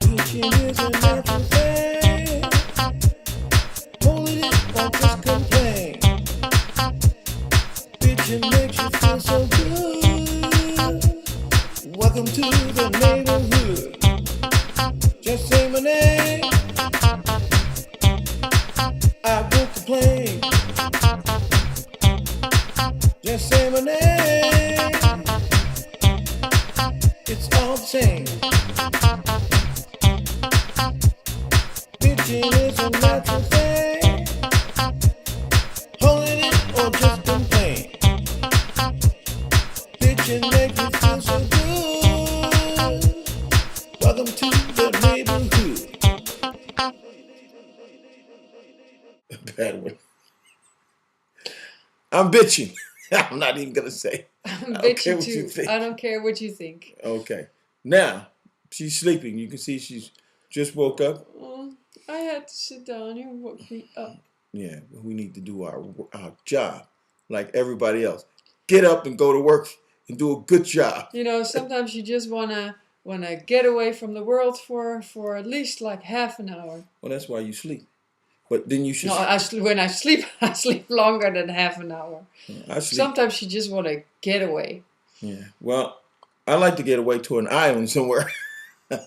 Teaching is a natural thing. Holding it or just complain. Bitching makes you feel so good. Welcome to the neighborhood. Just say my name. I won't complain. Just say my name. It's all the same. Bitching is a natural thing. Holding it or just complain. Bitching make you feel so good. Welcome to the neighborhood. Bad one. I'm bitching. I'm not even gonna say. I'm I don't care bitchy what you too. think. I don't care what you think. Okay. Now she's sleeping. You can see she's just woke up. Oh, I had to sit down. You woke me up. Yeah, we need to do our job like everybody else. Get up and go to work and do a good job. You know, sometimes you just wanna get away from the world for at least like half an hour. Well, that's why you sleep. But then you should. No, when I sleep, I sleep longer than half an hour. I sleep. Sometimes you just want to get away. Yeah. Well, I like to get away to an island somewhere. Yeah.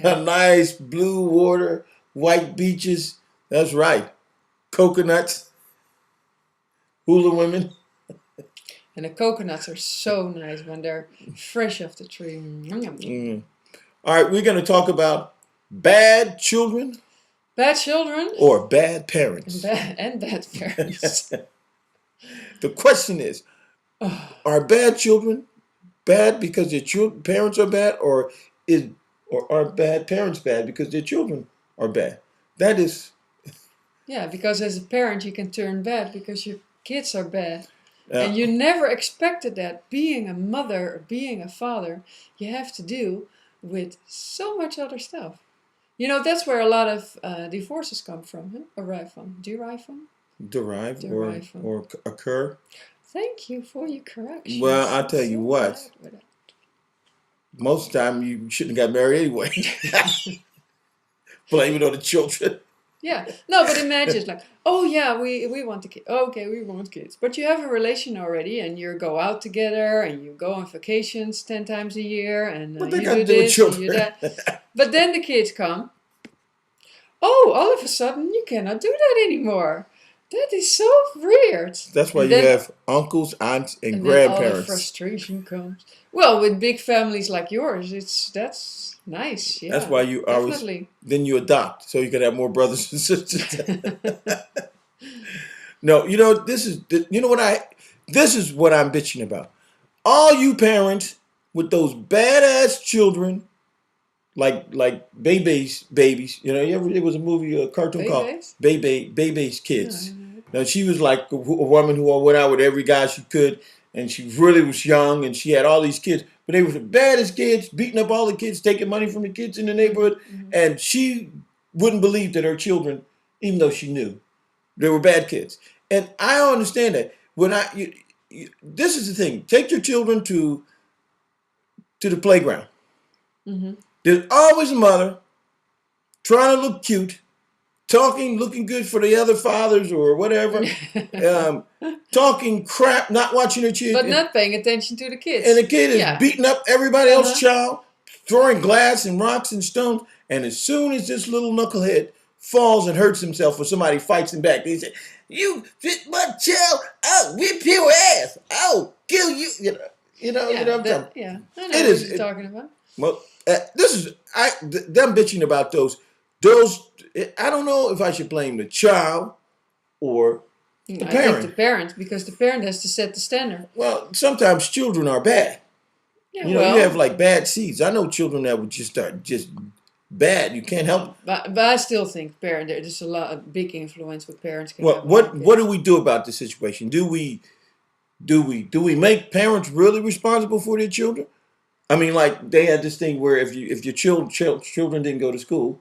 A nice blue water, white beaches. That's right. Coconuts. Hula women. And the coconuts are so nice when they're fresh off the tree. Mm. All right, we're going to talk about bad children. Bad children. Or bad parents. And bad parents. The question is, are bad children bad because their parents are bad, or are bad parents bad because their children are bad? That is. Yeah, because as a parent you can turn bad because your kids are bad. And you never expected that. Being a mother or being a father, you have to deal with so much other stuff. You know, that's where a lot of divorces come from, huh? Derive from. Derive from. or occur. Thank you for your correction. Well, I'll tell you what. Most of the time you shouldn't have got married anyway. Blame it on the children. Yeah. No, but imagine like, oh yeah, we want the kids. Okay, we want kids. But you have a relation already and you go out together and you go on vacations 10 times a year and What they you got do to do with this and you children? that. But then the kids come. Oh, all of a sudden you cannot do that anymore. That is so weird. That's why And you then- have uncles, aunts, and and then all the grandparents. frustration comes. Well, with big families like yours, that's nice. Yeah, That's why you always definitely. then you adopt so you can have more brothers and sisters. No, you know this is what I'm bitching about. All you parents with those badass children, like babies. You know, there was a movie, a cartoon called Bebe's Kids. Now she was like a woman who went out with every guy she could, and she really was young, and she had all these kids, but they were the baddest kids, beating up all the kids, taking money from the kids in the neighborhood, and she wouldn't believe that her children, even though she knew, they were bad kids. And I don't understand that. This is the thing: take your children to the playground. Mm-hmm. There's always a mother trying to look cute, looking good for the other fathers or whatever, talking crap, not watching her kids. But not paying attention to the kids. And the kid is beating up everybody else's child, throwing glass and rocks and stones. And as soon as this little knucklehead falls and hurts himself or somebody fights him back, they say, "You hit my child, I'll whip your ass. I'll kill you." You know what I'm talking. Yeah, I know what you're talking about. Well, them bitching about those. I don't know if I should blame the child or the parent. I think the parent, because the parent has to set the standard. Well, sometimes children are bad. Yeah, you have like bad seeds. I know children that would just start just bad. You can't help it. But I still think there's a big influence with parents. Well, what do we do about this situation? Do we make parents really responsible for their children? I mean, like they had this thing where if your children didn't go to school,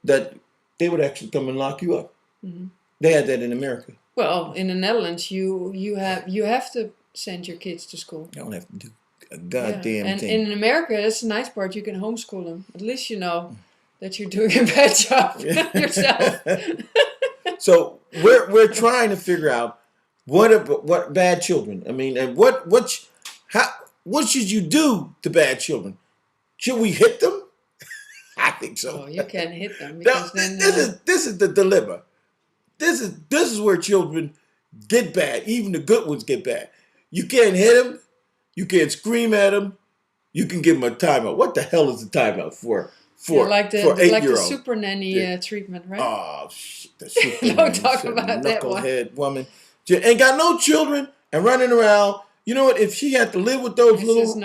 that they would actually come and lock you up. Mm-hmm. They had that in America. Well, in the Netherlands, you have to send your kids to school. You don't have to do a Yeah. goddamn And thing. in America, that's the nice part. You can homeschool them. At least you know that you're doing a bad job yourself. So we're trying to figure out what bad children. I mean, and what should you do to bad children? Should we hit them? I think so. Oh, you can't hit them Now, because then. this is the dilemma. This is where children get bad. Even the good ones get bad. You can't hit them. You can't scream at them. You can give them a timeout. What the hell is a timeout for? Like the 8-year-old. super nanny treatment, right? Oh, shit, the super Don't talk about that one. knucklehead woman. Ain't got no children and running around. You know what? If she had to live with those little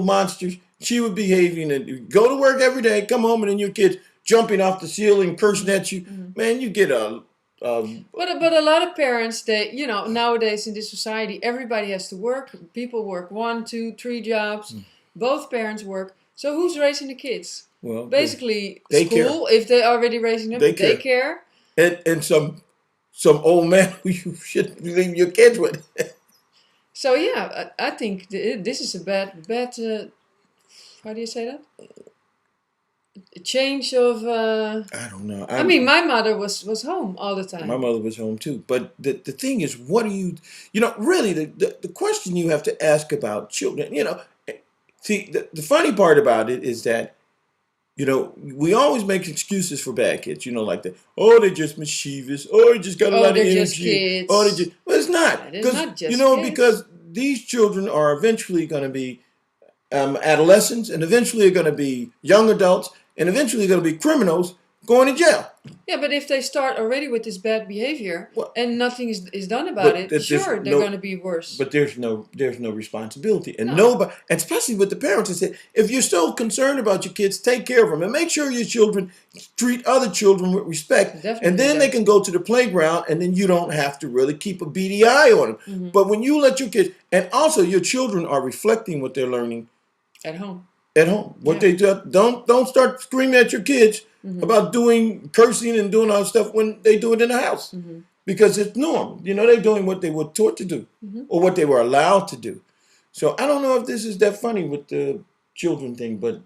monsters, she would behave and go to work every day, come home, and then your kids jumping off the ceiling, cursing at you. Mm-hmm. Man, you get a. But a lot of parents, nowadays in this society, everybody has to work. People work 1, 2, 3 jobs. Both parents work. So who's raising the kids? Well, basically school, if they're already raising them, daycare. And some old man who you shouldn't be leaving your kids with. So yeah, I think this is a bad. How do you say that? A change of. I don't know. I mean, my mother was home all the time. My mother was home too. But the thing is, what do you really the question you have to ask about children, see, the funny part about it is that, we always make excuses for bad kids, like that. Oh, they're just mischievous. Oh, they just got a lot of energy. Just kids. Oh, they just. Well, it's not. It's not just kids. Because these children are eventually going to be adolescents, and eventually are going to be young adults, and eventually going to be criminals going to jail. Yeah, but if they start already with this bad behavior and nothing is done about it, sure, they're going to be worse. But there's no responsibility, and nobody, and especially with the parents, I said, if you're so concerned about your kids, take care of them and make sure your children treat other children with respect. Definitely, and then they can go to the playground, and then you don't have to really keep a beady eye on them. Mm-hmm. But when you let your kids, and also your children are reflecting what they're learning at home. What they do, don't start screaming at your kids about doing cursing and doing all that stuff when they do it in the house, because it's normal. They're doing what they were taught to do or what they were allowed to do. So I don't know if this is that funny with the children thing, but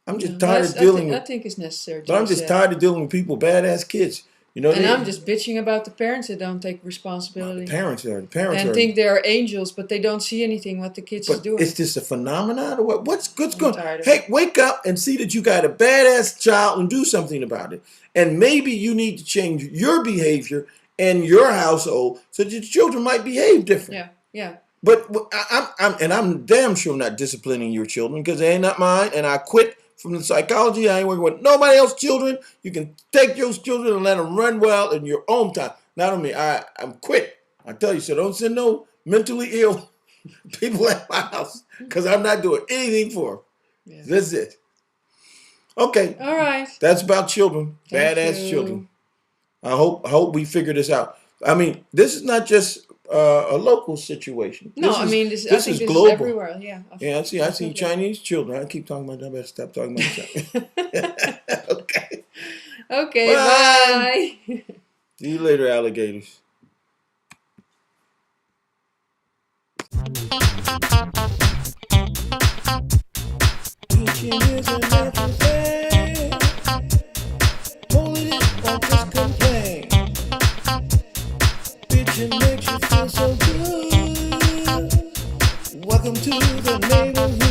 I'm just tired of dealing with. I think it's necessary. But I'm just tired of dealing with people, badass kids. And I'm just bitching about the parents that don't take responsibility. The parents are. And think they're angels, but they don't see anything what the kids is doing. Is this a phenomenon or what? What's going on? Hey, wake up and see that you got a badass child and do something about it. And maybe you need to change your behavior and your household so that your children might behave different. Yeah. But I'm damn sure not disciplining your children because they ain't not mine, and I quit. From the psychology, I ain't working with nobody else's children. You can take those children and let them run wild in your own time. Not on me. I'm quit. I tell you, so don't send no mentally ill people at my house because I'm not doing anything for them. Yeah. That's it. Okay. All right. That's about children. Badass children. I hope we figure this out. I mean, this is not just a local situation. This is global. Everywhere. Yeah. I see Chinese children. I keep talking about that. I better stop talking about that. Okay. Okay. Bye. See you later, alligators. Bitching is a natural thing. Holding it, don't just complain. Bitching makes you feel so good. Welcome to the neighborhood.